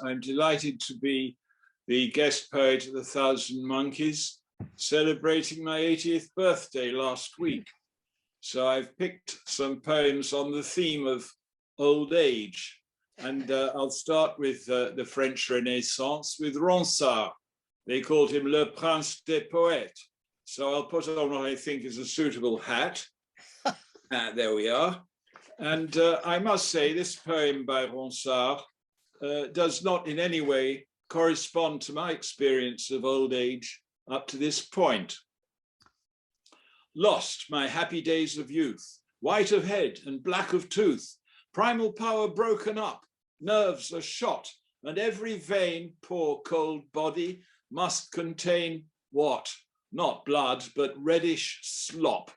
I'm delighted to be the guest poet of the Thousand Monkeys, celebrating my 80th birthday last week. So I've picked some poems on the theme of old age. And I'll start with the French Renaissance, with Ronsard. They called him Le Prince des Poètes. So I'll put on what I think is a suitable hat. There we are. And I must say, this poem by Ronsard does not in any way correspond to my experience of old age up to this point. Lost my happy days of youth, white of head and black of tooth, primal power broken up, nerves are shot, and every vein, poor cold body, must contain what? Not blood, but reddish slop.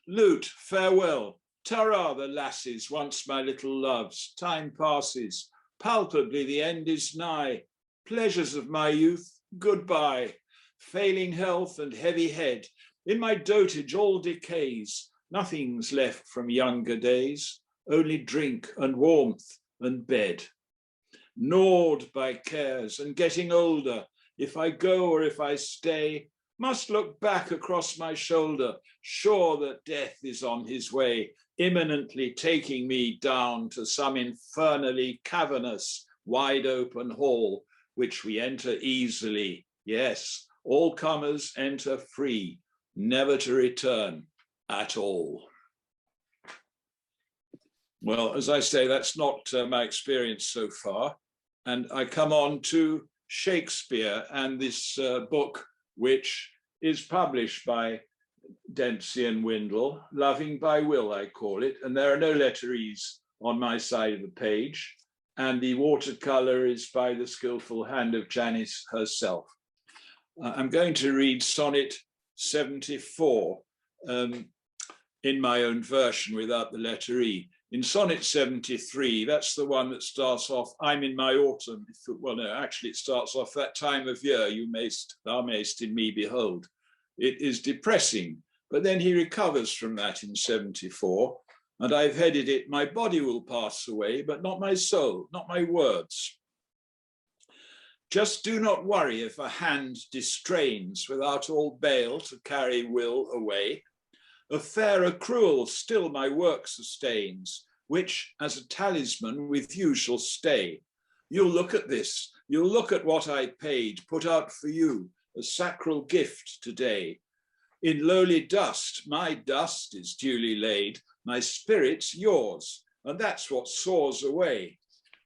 Lute, farewell, ta-ra the lasses, once my little loves, time passes, palpably the end is nigh, pleasures of my youth, goodbye, failing health and heavy head, in my dotage all decays, nothing's left from younger days, only drink and warmth and bed. Gnawed by cares and getting older, if I go or if I stay, must look back across my shoulder, sure that death is on his way, imminently taking me down to some infernally cavernous, wide open hall, which we enter easily. Yes, all comers enter free, never to return at all. Well, as I say, that's not my experience so far. And I come on to Shakespeare and this book, which is published by Dempsey and Windle, Loving by Will, I call it. And there are no letteries on my side of the page. And the watercolor is by the skillful hand of Janice herself. I'm going to read Sonnet 74 in my own version without the letter E. In Sonnet 73, that's the one that starts off, I'm in my autumn. Well, no, actually it starts off, that time of year thou mayst in me behold. It is depressing, but then he recovers from that in 74. And I've headed it, my body will pass away, but not my soul, not my words. Just do not worry if a hand distrains without all bail to carry will away. A fairer cruel still my work sustains, which as a talisman with you shall stay. You'll look at this, you'll look at what I paid, put out for you, a sacral gift today. In lowly dust, my dust is duly laid, my spirit's yours, and that's what soars away.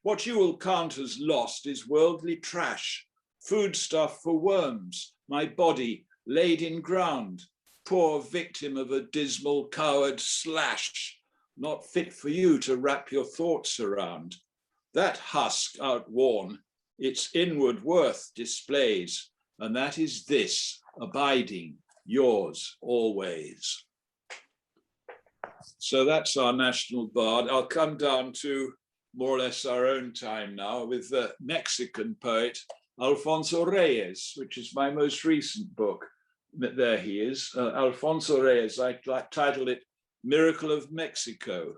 What you will count as lost is worldly trash, foodstuff for worms, my body laid in ground, poor victim of a dismal coward slash, not fit for you to wrap your thoughts around. That husk outworn, its inward worth displays, and that is this, abiding, yours always. So that's our national bard. I'll come down to more or less our own time now with the Mexican poet Alfonso Reyes, which is my most recent book. There he is, Alfonso Reyes. I titled it Miracle of Mexico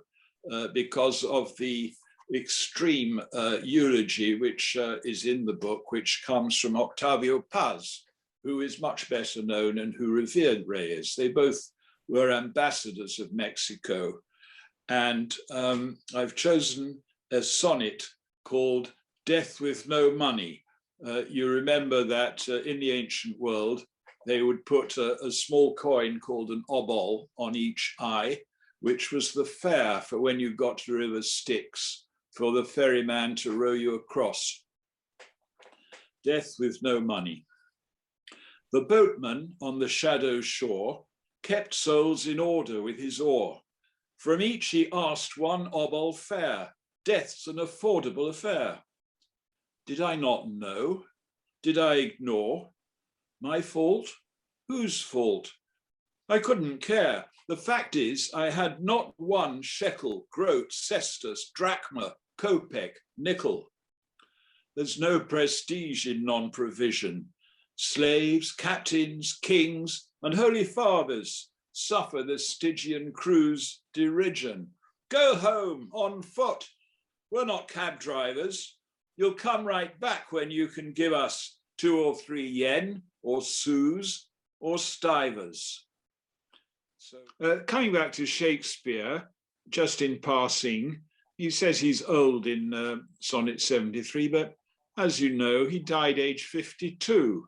because of the extreme eulogy which is in the book, which comes from Octavio Paz, who is much better known and who revered Reyes. They both were ambassadors of Mexico. And I've chosen a sonnet called Death with No Money. You remember that in the ancient world, they would put a small coin called an obol on each eye, which was the fare for when you got to River Styx, for the ferryman to row you across. Death with no money. The boatman on the shadow shore kept souls in order with his oar. From each he asked one obol fare. Death's an affordable affair. Did I not know? Did I ignore? My fault? Whose fault? I couldn't care. The fact is, I had not one shekel, groat, sestus, drachma, kopeck, nickel. There's no prestige in non-provision. Slaves, captains, kings, and holy fathers suffer the Stygian crew's derision. Go home on foot. We're not cab drivers. you'll come right back when you can give us 2 or 3 yen or sous or stivers. So coming back to Shakespeare, just in passing, he says he's old in Sonnet 73, but as you know, he died age 52.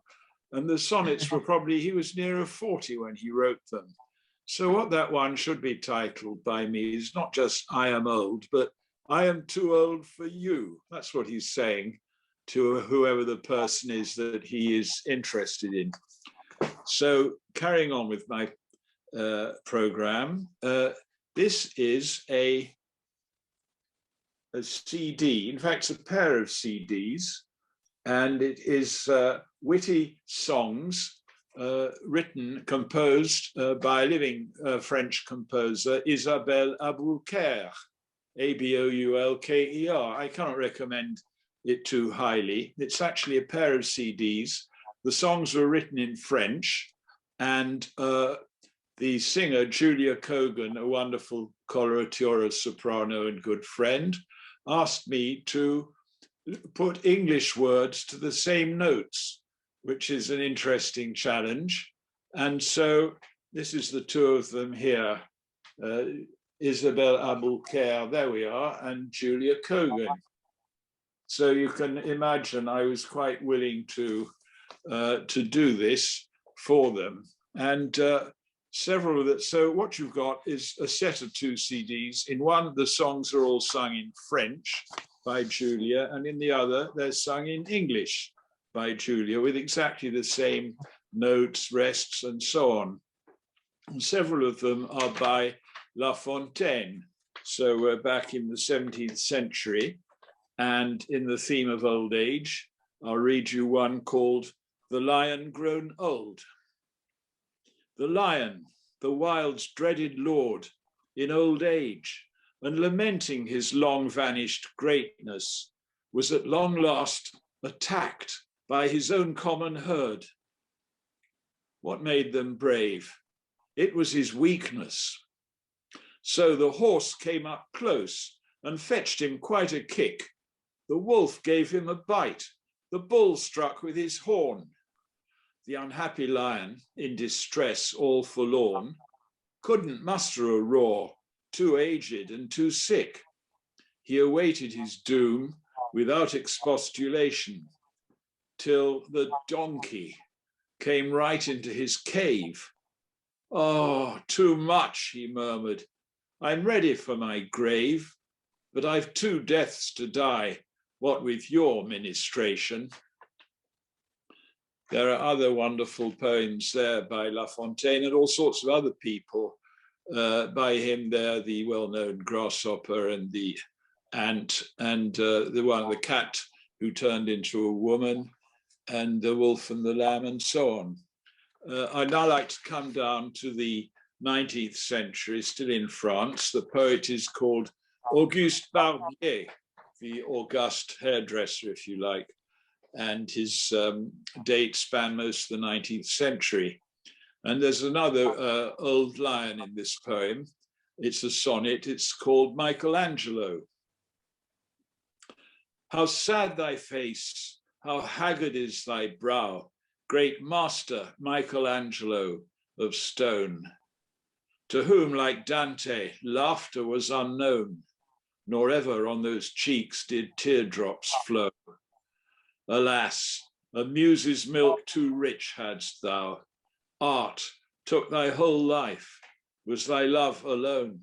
And the sonnets were probably, he was nearer 40 when he wrote them. So what that one should be titled by me is not just I am old, but I am too old for you. That's what he's saying to whoever the person is that he is interested in. So carrying on with my program, this is a CD, in fact, it's a pair of CDs, and it is witty songs composed by a living French composer, Isabelle Aboulker, Aboulker. I cannot recommend it too highly. It's actually a pair of CDs. The songs were written in French, and the singer, Julia Cogan, a wonderful coloratura soprano and good friend, asked me to put English words to the same notes, which is an interesting challenge. And so this is the 2 of them here, Isabelle Aboulker, there we are, and Julia Cogan. So you can imagine I was quite willing to do this for them. And several of that. So what you've got is a set of 2 CDs. In one, the songs are all sung in French by Julia, and in the other, they're sung in English by Julia with exactly the same notes, rests, and so on. And several of them are by La Fontaine. So we're back in the 17th century. And in the theme of old age, I'll read you one called The Lion Grown Old. The lion, the wild's dreaded lord, in old age, and lamenting his long vanished greatness, was at long last attacked by his own common herd. What made them brave? It was his weakness. So the horse came up close and fetched him quite a kick. The wolf gave him a bite. The bull struck with his horn. The unhappy lion, in distress, all forlorn, couldn't muster a roar, too aged and too sick. He awaited his doom without expostulation, till the donkey came right into his cave. Oh, too much, he murmured. I'm ready for my grave, but I've 2 deaths to die, what with your ministration. There are other wonderful poems there by La Fontaine and all sorts of other people. By him there, the well-known grasshopper and the ant, and the cat who turned into a woman, and the wolf and the lamb, and so on. I'd now like to come down to the 19th century, still in France. The poet is called Auguste Barbier, the august hairdresser, if you like. And his dates span most of the 19th century. And there's another old lion in this poem. It's a sonnet. It's called Michelangelo. How sad thy face, how haggard is thy brow, great master Michelangelo of stone, to whom, like Dante, laughter was unknown, nor ever on those cheeks did teardrops flow. Alas, a muse's milk too rich hadst thou. Art took thy whole life, was thy love alone.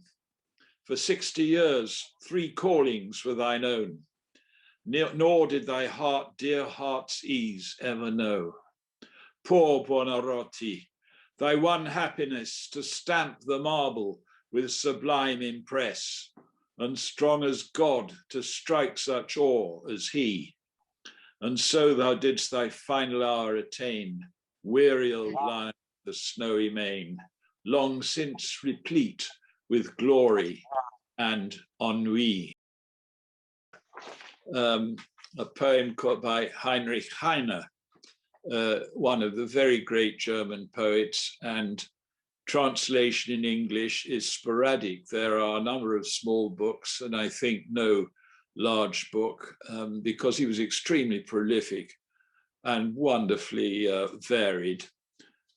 For 60 years, 3 callings were thine own, nor did thy heart dear heart's ease ever know. Poor Buonarrotti, thy one happiness to stamp the marble with sublime impress, and strong as God to strike such awe as he. And so thou didst thy final hour attain, weary old lion, the snowy mane, long since replete with glory and ennui. A poem called by Heinrich Heine, one of the very great German poets, and translation in English is sporadic. There are a number of small books and I think no large book because he was extremely prolific and wonderfully varied.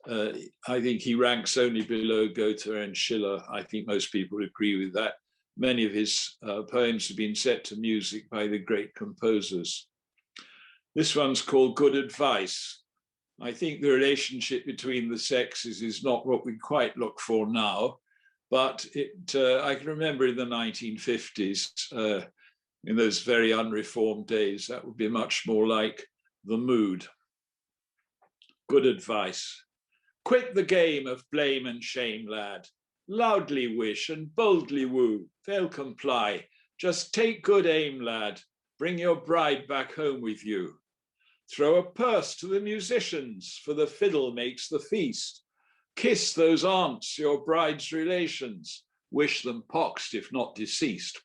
I think he ranks only below Goethe and Schiller. I think most people agree with that. Many of his poems have been set to music by the great composers. This one's called Good Advice. I think the relationship between the sexes is not what we quite look for now, but I can remember in the 1950s, in those very unreformed days, that would be much more like the mood. Good advice. Quit the game of blame and shame, lad. Loudly wish and boldly woo, they'll comply. Just take good aim, lad. Bring your bride back home with you. Throw a purse to the musicians, for the fiddle makes the feast. Kiss those aunts, your bride's relations. Wish them poxed, if not deceased.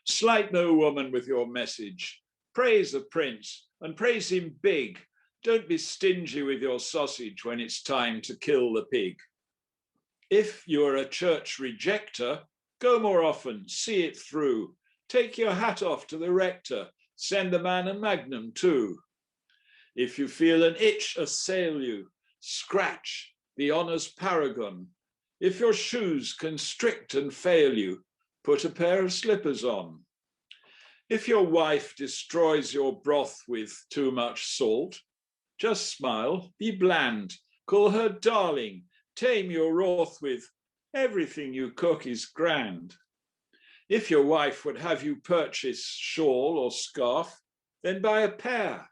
Slight no woman with your message. Praise the prince, and praise him big. Don't be stingy with your sausage when it's time to kill the pig. If you're a church rejecter, go more often, see it through. Take your hat off to the rector, send the man a magnum too. If you feel an itch assail you, scratch the honours paragon. If your shoes constrict and fail you, put a pair of slippers on. If your wife destroys your broth with too much salt, just smile, be bland, call her darling, tame your wrath with everything you cook is grand. If your wife would have you purchase shawl or scarf, then buy a pair.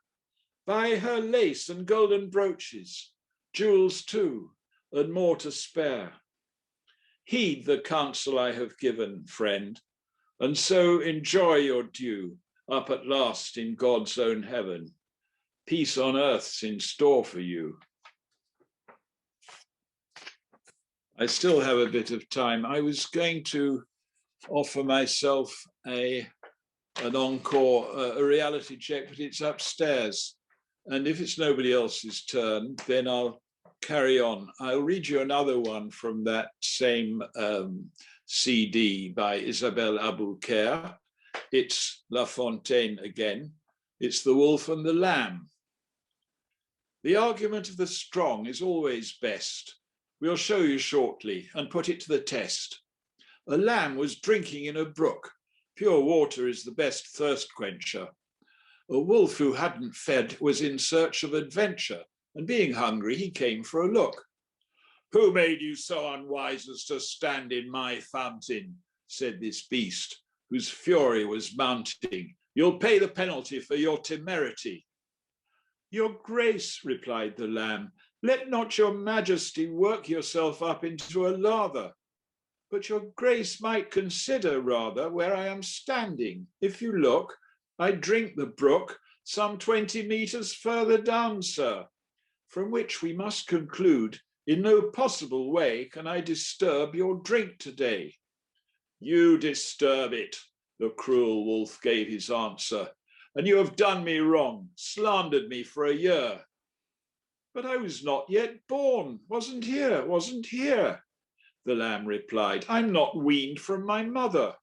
Buy her lace and golden brooches, jewels too, and more to spare. Heed the counsel I have given, friend, and so enjoy your due up at last in God's own heaven. Peace on earth's in store for you. I still have a bit of time. I was going to offer myself an encore, a reality check, but it's upstairs. And if it's nobody else's turn, then I'll carry on. I'll read you another one from that same CD by Isabelle Abouker. It's La Fontaine again. It's The Wolf and the Lamb. The argument of the strong is always best. We'll show you shortly and put it to the test. A lamb was drinking in a brook. Pure water is the best thirst quencher. A wolf who hadn't fed was in search of adventure, and being hungry, he came for a look. Who made you so unwise as to stand in my fountain? Said this beast, whose fury was mounting. You'll pay the penalty for your temerity. Your grace, replied the lamb, let not your majesty work yourself up into a lather. But your grace might consider rather where I am standing. If you look, I drink the brook some 20 meters further down, sir, from which we must conclude in no possible way can I disturb your drink today. You disturb it, the cruel wolf gave his answer, and you have done me wrong, slandered me for a year. But I was not yet born, wasn't here, the lamb replied. I'm not weaned from my mother.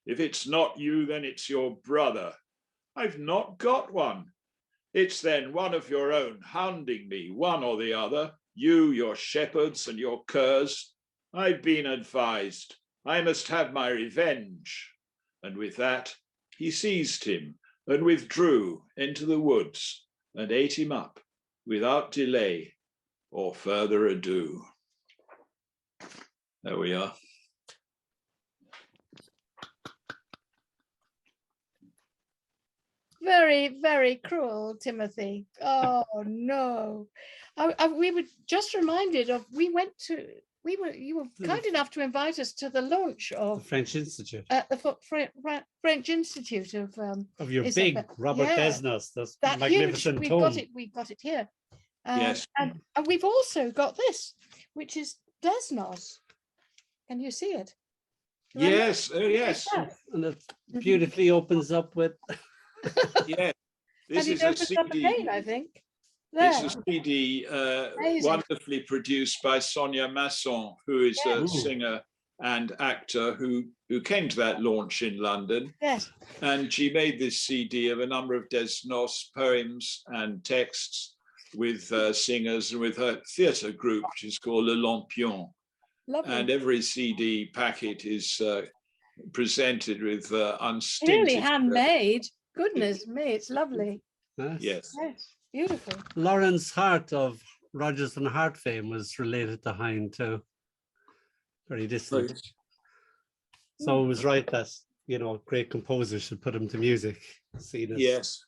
If it's not you, then it's your brother. I've not got one. It's then one of your own hounding me, one or the other, you, your shepherds and your curs. I've been advised. I must have my revenge. And with that, he seized him and withdrew into the woods and ate him up without delay or further ado. There we are. Very, very cruel, Timothy. Oh no. We were just reminded of, you were kind enough to invite us to the launch of the French Institute. The French Institute of your big Robel Desnos, that magnificent huge, tome. We've got it here. Yes. And we've also got this, which is Desnos. Can you see it? Yes, oh yes. And it beautifully opens up with yeah, this is a CD. Again, I think. There. It's a CD wonderfully produced by Sonia Masson, who is a singer and actor who came to that launch in London. Yes. And she made this CD of a number of Desnos poems and texts with singers and with her theatre group, which is called Le Lampion. Lovely. And every CD packet is presented with unstinted. Really handmade. Goodness me, it's lovely. Yes. Yes, beautiful. Lawrence Hart of Rodgers and Hart fame was related to Heine too. Very distant. Right. So it was right that, you know, great composers should put him to music. Seen as Yes.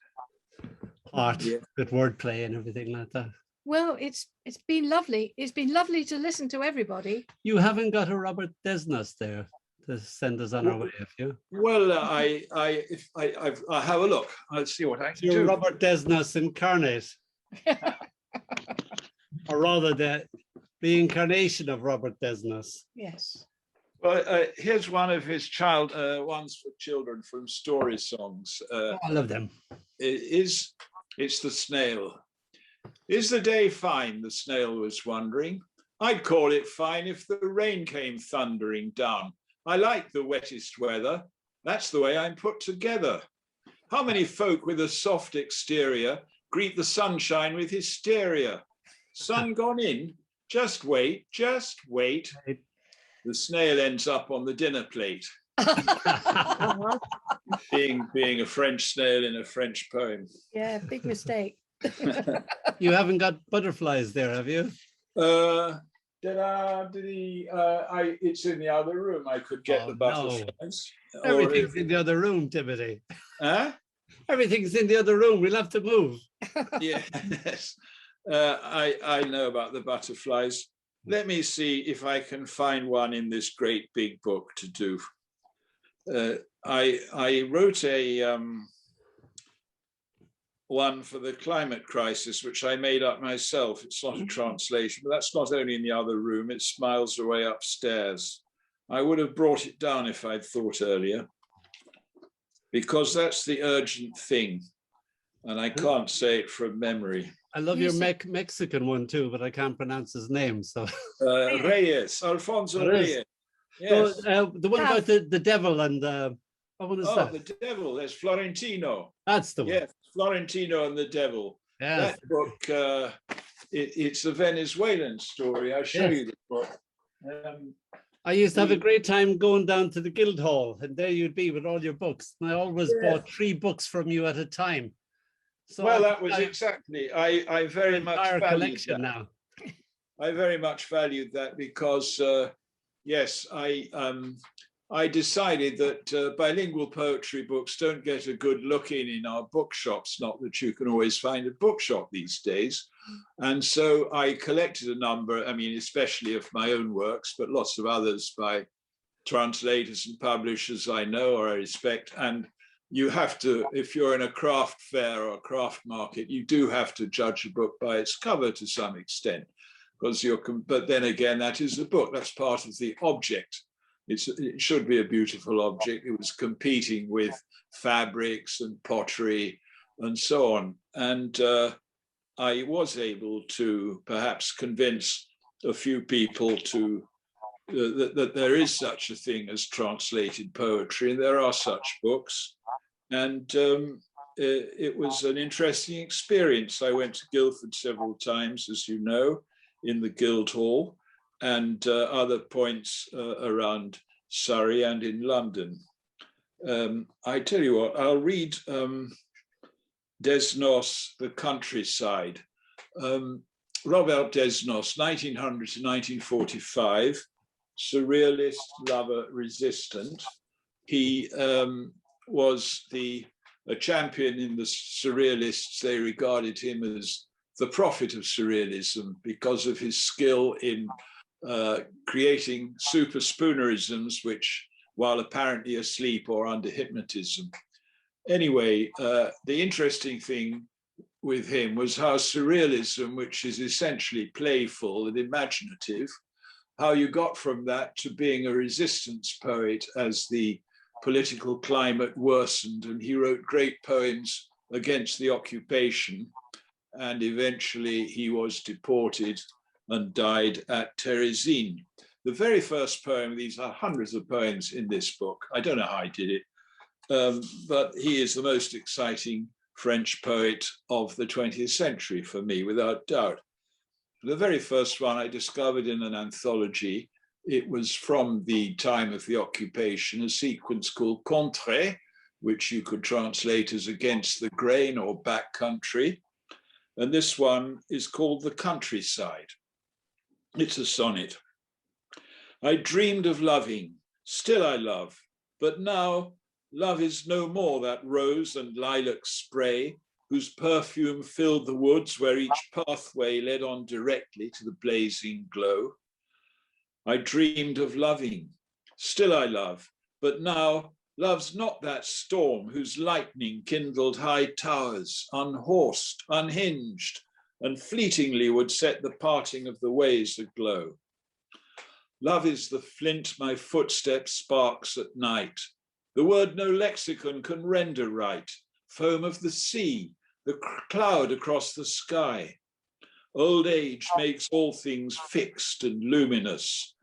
art Yeah. with wordplay and everything like that. Well, it's been lovely. It's been lovely to listen to everybody. You haven't got a Robert Desnos there to send us on our way, have you? Well, I have a look. I'll see what I can You're do. Robert Desnos incarnate, or rather the incarnation of Robert Desnos. Yes. Well, here's one of his ones for children from story songs. I love them. It's the Snail. Is the day fine? The snail was wondering. I'd call it fine if the rain came thundering down. I like the wettest weather. That's the way I'm put together. How many folk with a soft exterior greet the sunshine with hysteria? Sun gone in? Just wait, just wait. The snail ends up on the dinner plate. being a French snail in a French poem. Yeah, big mistake. You haven't got butterflies there, have you? It's in the other room. I could get the butterflies. No. Everything's in the other room, Timothy. Huh? Everything's in the other room. We'll have to move. Yes. I know about the butterflies. Let me see if I can find one in this great big book to do. I wrote a one for the climate crisis, which I made up myself. It's not a translation, but that's not only in the other room, it's miles away upstairs. I would have brought it down if I'd thought earlier, because that's the urgent thing. And I can't say it from memory. I love your Mexican one too, but I can't pronounce his name. So Reyes, Alfonso Reyes. Yes. So, the one about the devil and what one is that? The devil. There's Florentino. That's the one. Yes, Florentino and the devil. Yes. That book, it's a Venezuelan story. I'll show you the book. I used to have a great time going down to the Guildhall, and there you'd be with all your books. And I always bought 3 books from you at a time. So well, that was exactly. I very much valued collection that. now. I very much valued that because, yes, I decided that bilingual poetry books don't get a good look in our bookshops, not that you can always find a bookshop these days. And so I collected a number, I mean, especially of my own works, but lots of others by translators and publishers I know or I respect. And you have to, if you're in a craft fair or a craft market, you do have to judge a book by its cover to some extent, because but then again, that is a book, that's part of the object. It should be a beautiful object. It was competing with fabrics and pottery and so on. And I was able to perhaps convince a few people to that there is such a thing as translated poetry, and there are such books. And it was an interesting experience. I went to Guildford several times, as you know, in the Guildhall, and other points around Surrey and in London. I tell you what, I'll read Desnos, The Countryside. Robel Desnos, 1900 to 1945, surrealist, lover, resistant. He was a champion in the surrealists. They regarded him as the prophet of surrealism because of his skill in creating super spoonerisms, which, while apparently asleep or under hypnotism. Anyway, the interesting thing with him was how surrealism, which is essentially playful and imaginative, how you got from that to being a resistance poet as the political climate worsened, and he wrote great poems against the occupation, and eventually he was deported and died at Terezin. the very first poem, these are hundreds of poems in this book. I don't know how I did it, but he is the most exciting French poet of the 20th century for me, without doubt. The very first one I discovered in an anthology. It was from the time of the occupation, a sequence called Contre, which you could translate as against the grain or back country. And this one is called The Countryside. It's a sonnet. I dreamed of loving, still I love, but now love is no more that rose and lilac spray whose perfume filled the woods where each pathway led on directly to the blazing glow. I dreamed of loving, still I love, but now love's not that storm whose lightning kindled high towers, unhorsed, unhinged, and fleetingly would set the parting of the ways aglow. Love is the flint my footsteps sparks at night, the word no lexicon can render right, foam of the sea, the cloud across the sky. Old age makes all things fixed and luminous.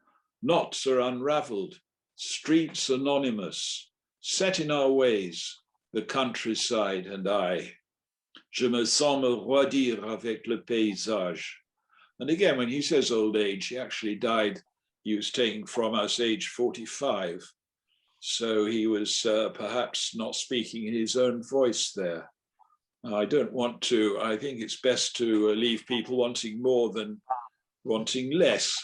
Knots are unraveled, streets anonymous, set in our ways, the countryside and I. Je me sens me roidir avec le paysage. And again, when he says old age, he actually died, he was taken from us age 45. So he was perhaps not speaking in his own voice there. I don't want to, I think it's best to leave people wanting more than wanting less.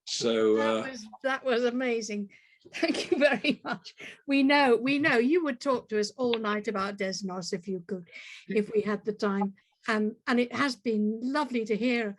So that was amazing. Thank you very much. We know you would talk to us all night about Desnos if you could, if we had the time. And it has been lovely to hear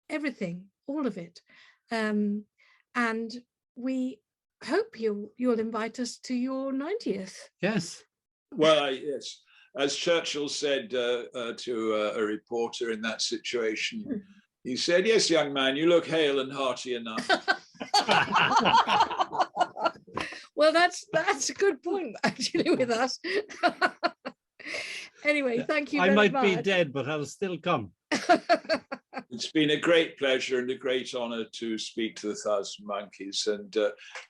everything, all of it. And we hope you'll invite us to your 90th. Yes. Well, yes. As Churchill said to a reporter in that situation, he said, "Yes, young man, you look hale and hearty enough." Well, that's a good point, actually, with us. Anyway, thank you very much. I might be dead, but I'll still come. It's been a great pleasure and a great honor to speak to the Thousand Monkeys. And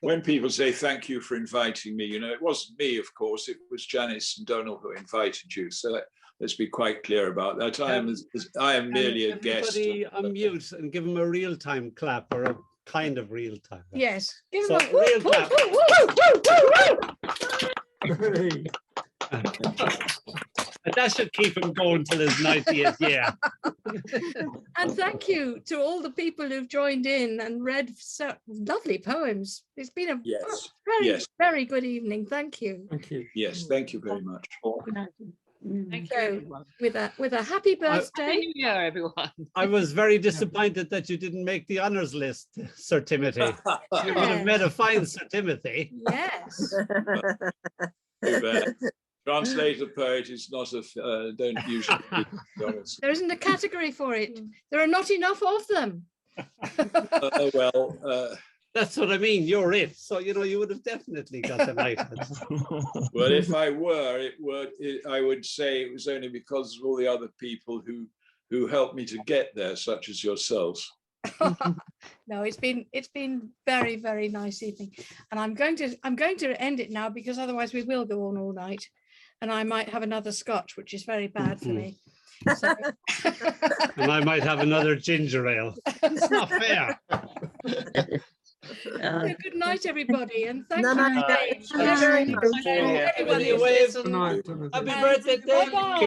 when people say thank you for inviting me, you know, it wasn't me, of course, it was Janice and Donald who invited you. So let's be quite clear about that. I am merely a guest. Everybody unmute and give them a real-time clap or a kind of real-time. Yes. Give So, them a real clap. That should keep him going till his 90th year. And thank you to all the people who've joined in and read so lovely poems. It's been a very good evening. Thank you. Thank you. Yes, thank you very much. Thank So, you, everyone. with a happy birthday. Happy New Year, everyone. I was very disappointed that you didn't make the honours list, Sir Timothy. You would have made a fine Sir Timothy. Yes. Translator poet is not a, don't usually, There isn't a category for it. There are not enough of them. That's what I mean. You're it. So, you know, you would have definitely got the knighthood. Well, if I were, I would say it was only because of all the other people who helped me to get there, such as yourselves. No, it's been very, very nice evening, and I'm going to end it now because otherwise we will go on all night, and I might have another scotch, which is very bad for me. So. And I might have another ginger ale. It's not fair. Good night, everybody, and thank Good you night. very much. Happy birthday, Dave. Bye-bye.